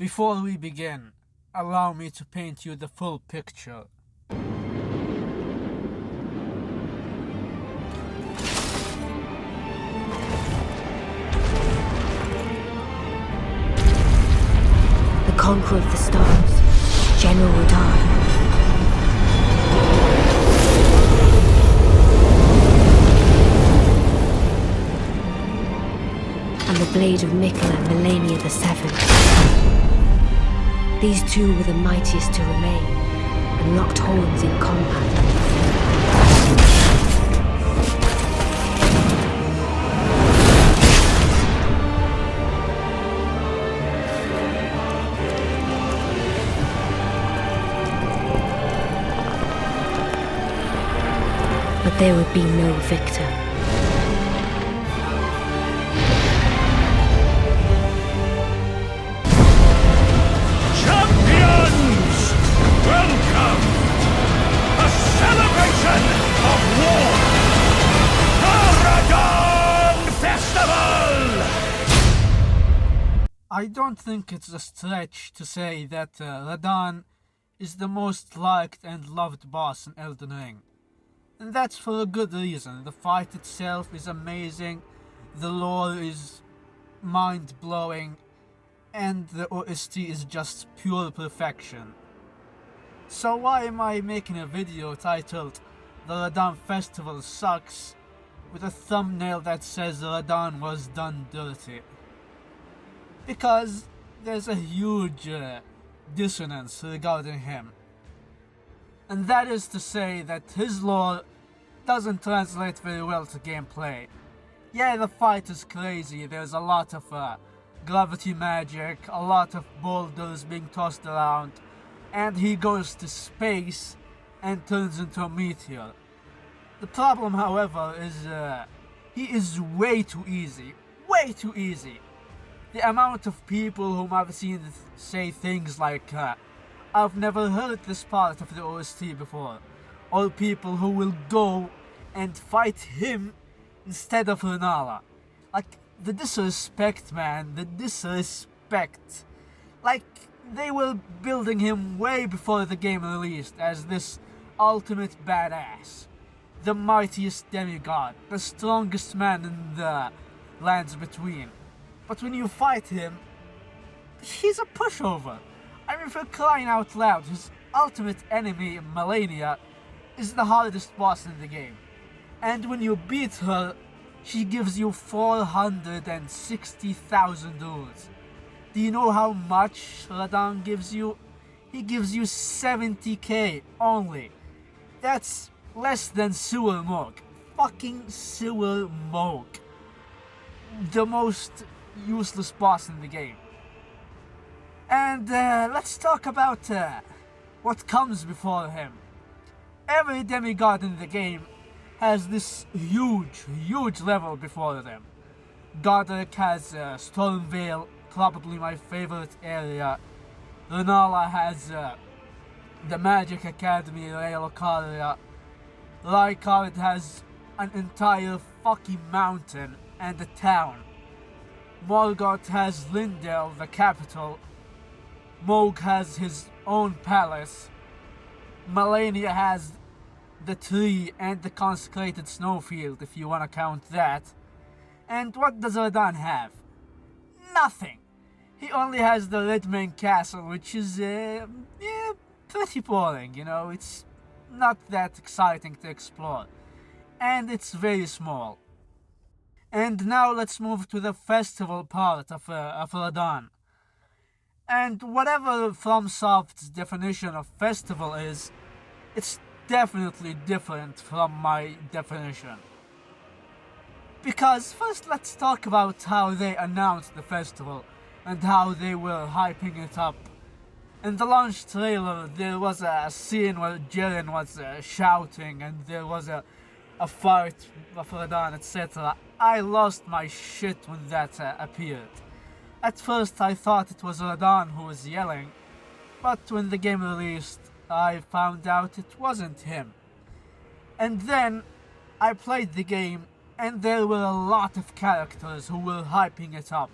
Before we begin, allow me to paint you the full picture. The conqueror of the stars, General Radahn. And the blade of Mikkel and Melania the Seventh. These two were the mightiest to remain, and locked horns in combat. But there would be no victor. Champions! Welcome! A celebration of war! The Radahn Festival! I don't think it's a stretch to say that Radahn is the most liked and loved boss in Elden Ring. And that's for a good reason. The fight itself is amazing, the lore is mind-blowing, and the OST is just pure perfection. So why am I making a video titled The Radahn Festival Sucks with a thumbnail that says Radahn was done dirty? Because there's a huge dissonance regarding him. And that is to say that his lore doesn't translate very well to gameplay. Yeah, the fight is crazy, there's a lot of gravity magic, a lot of boulders being tossed around, and he goes to space and turns into a meteor. The problem, however, is he is way too easy. Way too easy. The amount of people whom I've seen say things like, I've never heard this part of the OST before, or people who will go and fight him instead of Renala. Like, the disrespect, man, the disrespect. Like, they were building him way before the game released as this ultimate badass, the mightiest demigod, the strongest man in the lands between. But when you fight him, he's a pushover. I mean, for crying out loud, his ultimate enemy, Melania, is the hardest boss in the game. And when you beat her, she gives you 460,000 rules. Do you know how much Radahn gives you? He gives you 70k only. That's less than Sewer Morg. Fucking Sewer Morg. The most useless boss in the game. And let's talk about what comes before him. Every demigod in the game has this huge level before them. Godric has Stormvale, probably my favorite area. Renala has the Magic Academy, Rael'Karia. Rykard has an entire fucking mountain and a town. Morgoth has Lindell, the capital. Mohg has his own palace. Melania has the tree and the consecrated snowfield, if you wanna count that. And what does Radahn have? Nothing. He only has the Redmane Castle, which is, pretty boring, you know, it's not that exciting to explore. And it's very small. And now let's move to the festival part of Radahn. And whatever FromSoft's definition of festival is, it's definitely different from my definition. Because first let's talk about how they announced the festival and how they were hyping it up. In the launch trailer there was a scene where Jiren was shouting and there was a fight of Radahn, etc. I lost my shit when that appeared. At first I thought it was Radahn who was yelling, but when the game released I found out it wasn't him. And then I played the game and there were a lot of characters who were hyping it up.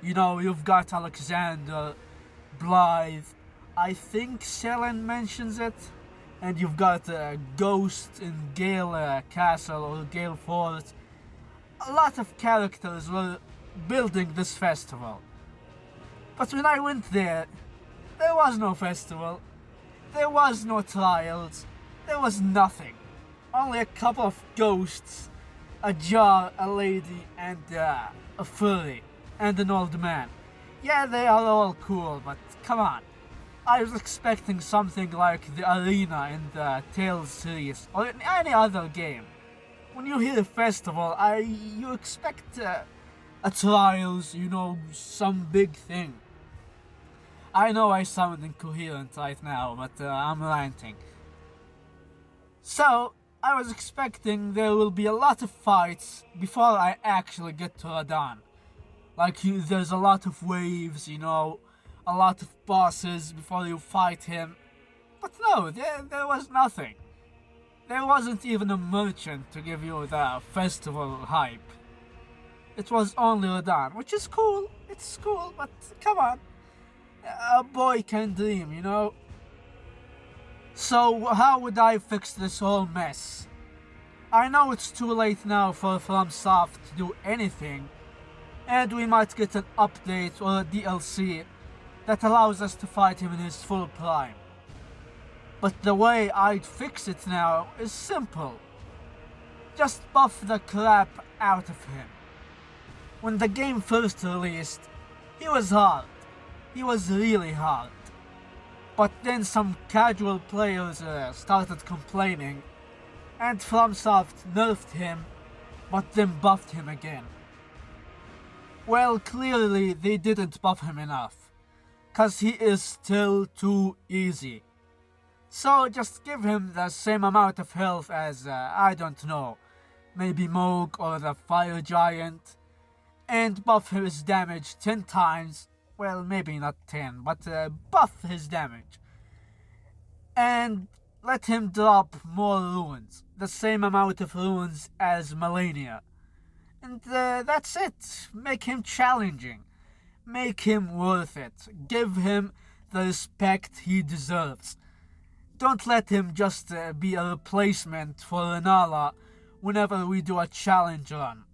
You know, you've got Alexander, Blythe. I think Selen mentions it. And you've got Ghost in Gale Castle or Gale Fort. A lot of characters were building this festival. But when I went there was no festival. There was no trials. There was nothing. Only a couple of ghosts, a jar, a lady, and a furry, and an old man. Yeah, they are all cool, but come on. I was expecting something like the arena in the Tales series, or in any other game. When you hear festival, you expect a trials, some big thing. I know I sound incoherent right now, but I'm ranting. So, I was expecting there will be a lot of fights before I actually get to Radahn. Like, there's a lot of waves, a lot of bosses before you fight him. But no, there was nothing. There wasn't even a merchant to give you the festival hype. It was only Radahn, which is cool. It's cool, but come on. A boy can dream, So how would I fix this whole mess? I know it's too late now for FromSoft to do anything, and we might get an update or a DLC that allows us to fight him in his full prime. But the way I'd fix it now is simple. Just buff the crap out of him. When the game first released, he was hard. He was really hard. But then some casual players started complaining, and FromSoft nerfed him, but then buffed him again. Well, clearly they didn't buff him enough, cause he is still too easy. So just give him the same amount of health as, I don't know, maybe Moog or the Fire Giant, and buff his damage 10 times. Well, maybe not 10, but buff his damage. And let him drop more runes, the same amount of runes as Melania. And that's it. Make him challenging. Make him worth it. Give him the respect he deserves. Don't let him just be a replacement for Renala whenever we do a challenge run.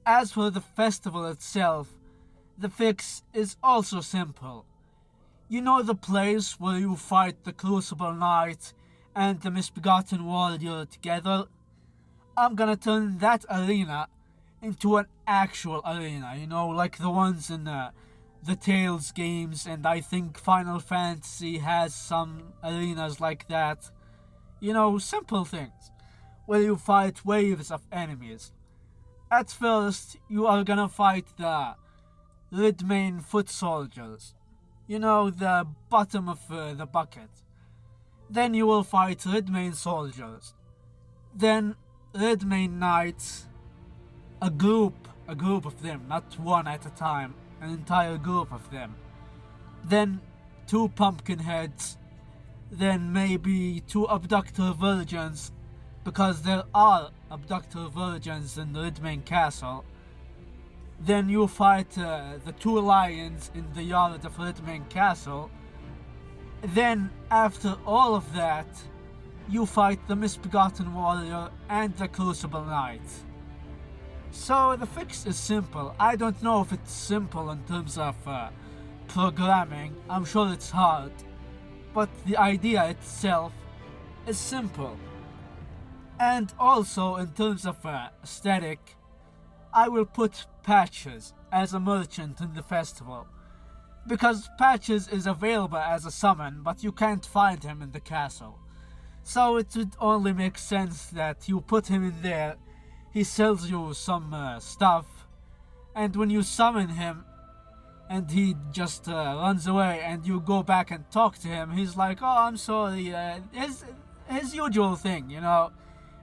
As for the festival itself, the fix is also simple. You know the place where you fight the Crucible Knight and the Misbegotten Warrior together? I'm gonna turn that arena into an actual arena, like the ones in the Tales games, and I think Final Fantasy has some arenas like that. Simple things, where you fight waves of enemies. At first, you are gonna fight the Redmane foot soldiers. The bottom of the bucket. Then you will fight Redmane soldiers. Then Redmane knights. A group of them, not one at a time. An entire group of them. Then 2 pumpkin heads. Then maybe 2 abductor virgins, because there are abductor virgins in the Redmane Castle. Then you fight the 2 lions in the yard of Redmane Castle. Then, after all of that, you fight the Misbegotten Warrior and the Crucible Knight. So the fix is simple. I don't know if it's simple in terms of programming. I'm sure it's hard. But the idea itself is simple. And also, in terms of aesthetic, I will put Patches as a merchant in the festival. Because Patches is available as a summon, but you can't find him in the castle. So it would only make sense that you put him in there, he sells you some stuff, and when you summon him, and he just runs away, and you go back and talk to him, he's like, oh, I'm sorry, his usual thing,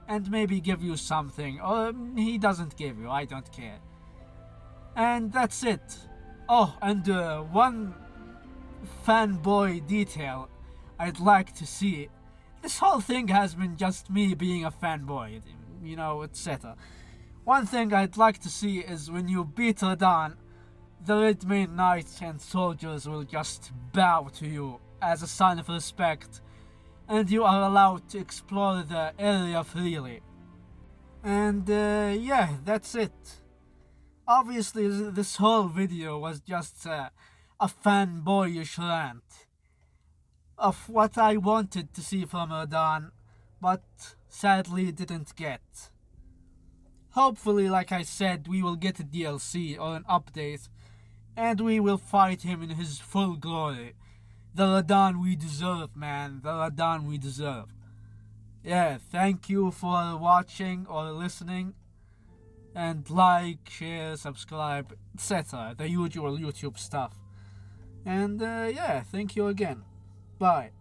and maybe give you something, or he doesn't give you, I don't care. And that's it. Oh, and one fanboy detail I'd like to see. This whole thing has been just me being a fanboy, etc. One thing I'd like to see is when you beat Radahn, the Red Mane Knights and soldiers will just bow to you as a sign of respect, and you are allowed to explore the area freely. And yeah, that's it. Obviously, this whole video was just a fanboyish rant of what I wanted to see from Radahn, but sadly didn't get. Hopefully, like I said, we will get a DLC or an update, and we will fight him in his full glory. The Radahn we deserve, man. The Radahn we deserve. Yeah, thank you for watching or listening. And like, share, subscribe, etc. The usual YouTube stuff. And yeah, thank you again. Bye.